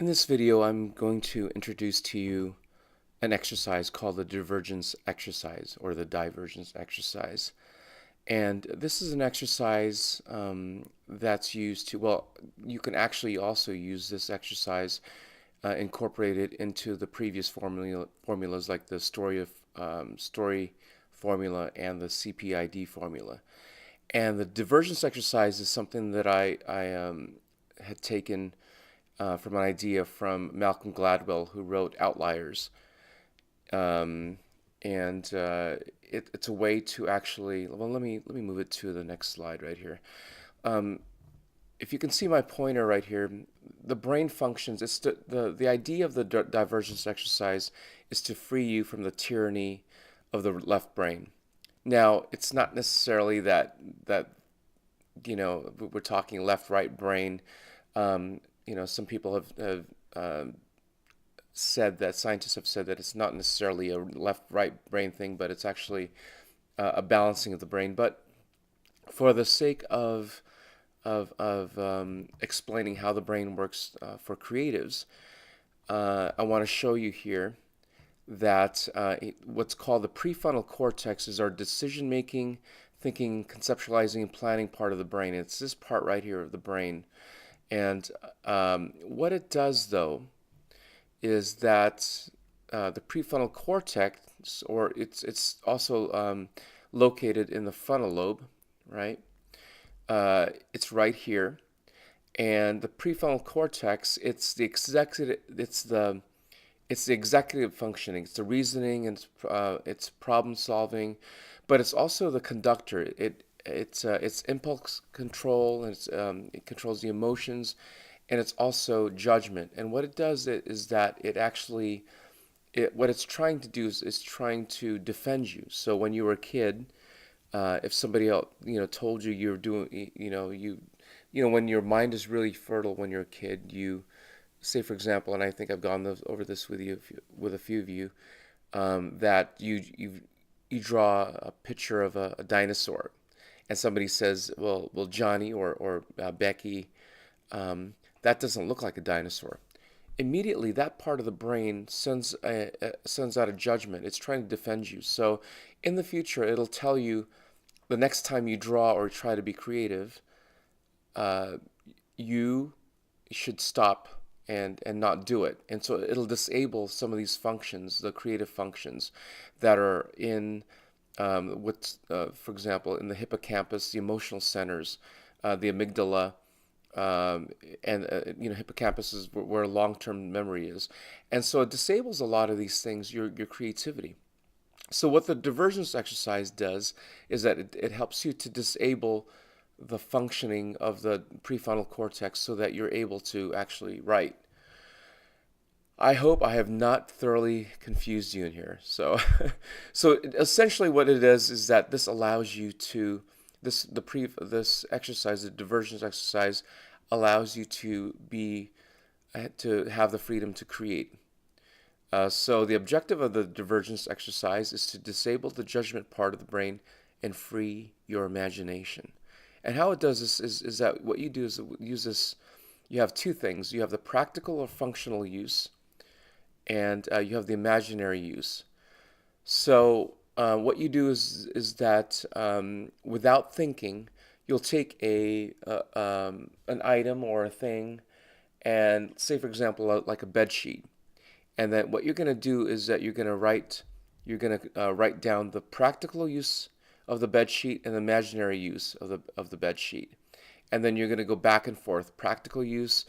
In this video, I'm going to introduce to you an exercise called the Divergence Exercise or the Divergence Exercise. And this is an exercise that's used to, well, you can actually also use this exercise incorporated into the previous formulas like the story formula and the CPID formula. And the divergence exercise is something that I had taken from an idea from Malcolm Gladwell, who wrote Outliers. Um, and it's a way to actually, well, let me move it to the next slide right here. Um, if you can see my pointer right here, the brain functions. It's the idea of the divergence exercise is to free you from the tyranny of the left brain. Now, it's not necessarily that we're talking left right brain. Some people have said that scientists have said that it's not necessarily a left right brain thing, but it's actually a balancing of the brain. But for the sake of explaining how the brain works for creatives, I want to show you here that what's called the prefrontal cortex is our decision making, thinking, conceptualizing, and planning part of the brain. It's this part right here of the brain. And what it does, though, is that the prefrontal cortex, or it's also located in the frontal lobe, right? It's right here, and the prefrontal cortex, it's the executive functioning, it's the reasoning, and it's problem solving, but it's also the conductor. It's impulse control, and it controls the emotions, and it's also judgment. And what it does is that it actually, what it's trying to do is trying to defend you. So when you were a kid, if somebody else, told you you're doing, when your mind is really fertile when you're a kid, you say, for example, and I think I've gone over this with you, with a few of you, that you draw a picture of a dinosaur, and somebody says, well, Johnny or Becky, that doesn't look like a dinosaur. Immediately, that part of the brain sends out a judgment. It's trying to defend you. So, in the future, it'll tell you the next time you draw or try to be creative, uh, you should stop and not do it. And so it'll disable some of these functions, the creative functions that are in for example, in the hippocampus, the emotional centers, the amygdala, and hippocampus is where long-term memory is, and so it disables a lot of these things, your creativity. So what the divergence exercise does is that it helps you to disable the functioning of the prefrontal cortex so that you're able to actually write. I hope I have not thoroughly confused you in here. So, so essentially, what it is that this allows you to this exercise, the divergence exercise, allows you to have the freedom to create. So the objective of the divergence exercise is to disable the judgment part of the brain and free your imagination. And how it does this is that what you do is use this. You have two things. You have the practical or functional use, and you have the imaginary use. So what you do is that without thinking, you'll take an item or a thing, and say, for example, like a bed sheet, and then what you're going to do is that you're going to write down the practical use of the bed sheet and the imaginary use of the bed sheet, and then you're going to go back and forth, practical use,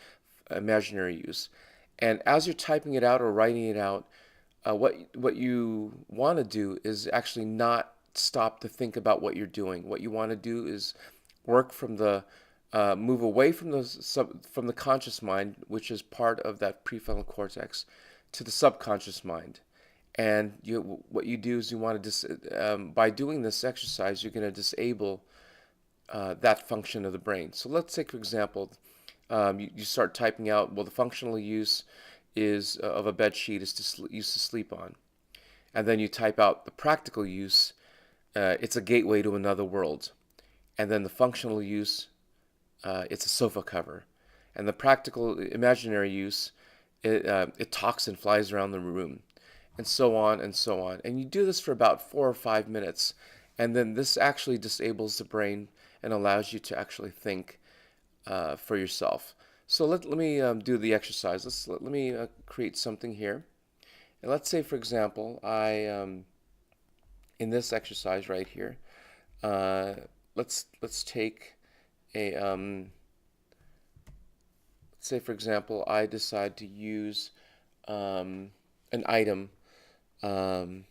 imaginary use. And as you're typing it out or writing it out, what you want to do is actually not stop to think about what you're doing. What you want to do is work from the move away from from the conscious mind, which is part of that prefrontal cortex, to the subconscious mind. And what you do is you want to by doing this exercise, you're going to disable that function of the brain. So let's take, for example, you start typing out, well, the functional use is of a bed sheet is to sleep on. And then you type out the practical use, it's a gateway to another world. And then the functional use, it's a sofa cover. And the practical imaginary use it talks and flies around the room, and so on and so on. And you do this for about 4 or 5 minutes, and then this actually disables the brain and allows you to actually think for yourself. So let me do the exercise. Let me create something here. And let's say, for example, in this exercise right here, uh, let's take a let's say, for example, I decide to use an item um,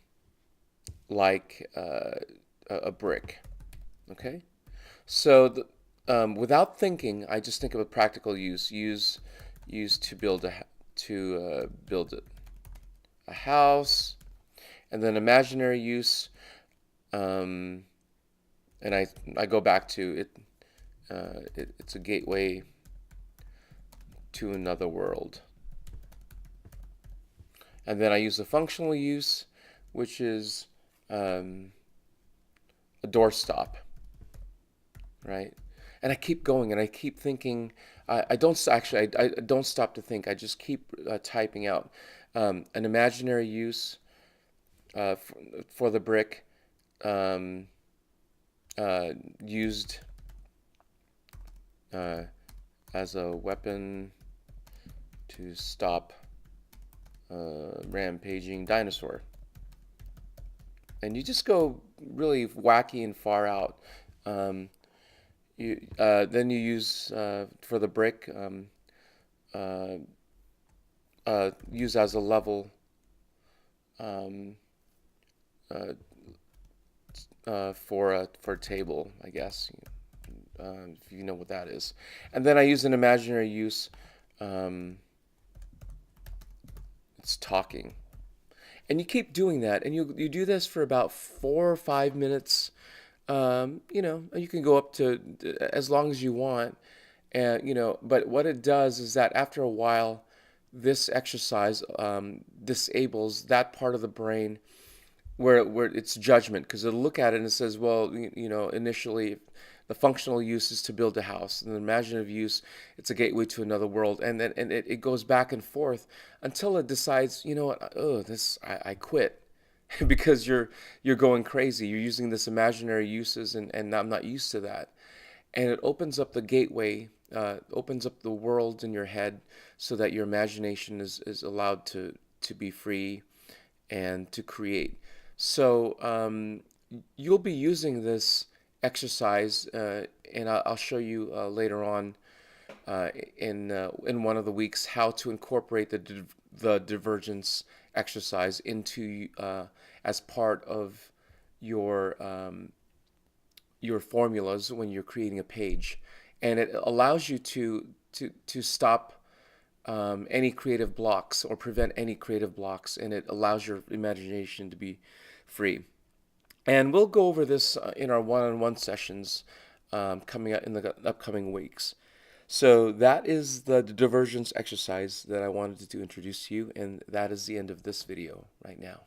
like a brick. Okay, so without thinking, I just think of a practical use. Use to build a house, and then imaginary use. Um, and I go back to it. It's a gateway to another world. And then I use the functional use, which is a doorstop, right? And I keep going, and I keep thinking. I don't actually. I don't stop to think. I just keep typing out an imaginary use for the brick, um, used uh, as a weapon to stop rampaging dinosaur. And you just go really wacky and far out. Then you use for the brick, uh, use as a level, um, uh, for a table, I guess, if you know what that is. And then I use an imaginary use. Um, it's talking, and you keep doing that, and you do this for about 4 or 5 minutes. You can go up to as long as you want, and but what it does is that after a while, this exercise disables that part of the brain where it's judgment, because it'll look at it and it says, well, initially the functional use is to build a house, and the imaginative use, it's a gateway to another world, and then it goes back and forth until it decides, you know what, oh, this I quit. Because you're going crazy. You're using this imaginary uses, and I'm not used to that. And it opens up the gateway, opens up the world in your head, so that your imagination is allowed to be free and to create. So you'll be using this exercise, and I'll show you later on in one of the weeks how to incorporate the divergence exercise into as part of your your formulas when you're creating a page, and it allows you to stop any creative blocks or prevent any creative blocks, and it allows your imagination to be free. And we'll go over this in our one-on-one sessions coming up in the upcoming weeks. So that is the divergence exercise that I wanted to introduce to you, and that is the end of this video right now.